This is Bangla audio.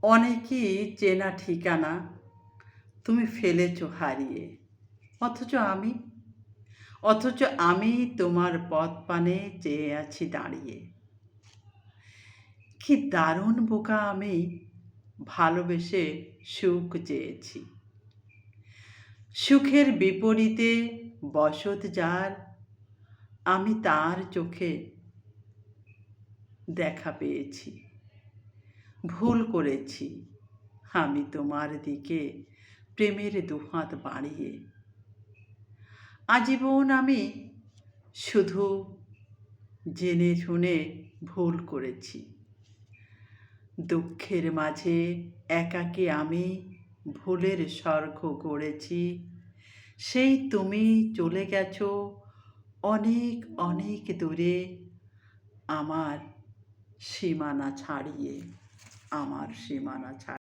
অনেকই চেনা ঠিকানা তুমি ফেলেছ হারিয়ে। অথচ আমি অথচ আমি তোমার পদপানে চেয়ে আছি দাঁড়িয়ে। কি দারুণ বোকা আমি, ভালোবেসে সুখ চেয়েছি। সুখের বিপরীতে বসত যার, আমি তার চোখে দেখা পেয়েছি। ভুল করেছি আমি তোমার দিকে প্রেমের দুহাত বাড়িয়ে। আজীবন আমি শুধু জেনে শুনে ভুল করেছি। দুঃখের মাঝে একাকী আমি ভুলের স্বর্গ গড়েছি। সেই তুমি চলে গেছো অনেক অনেক দূরে, আমার সীমানা ছাড়িয়ে।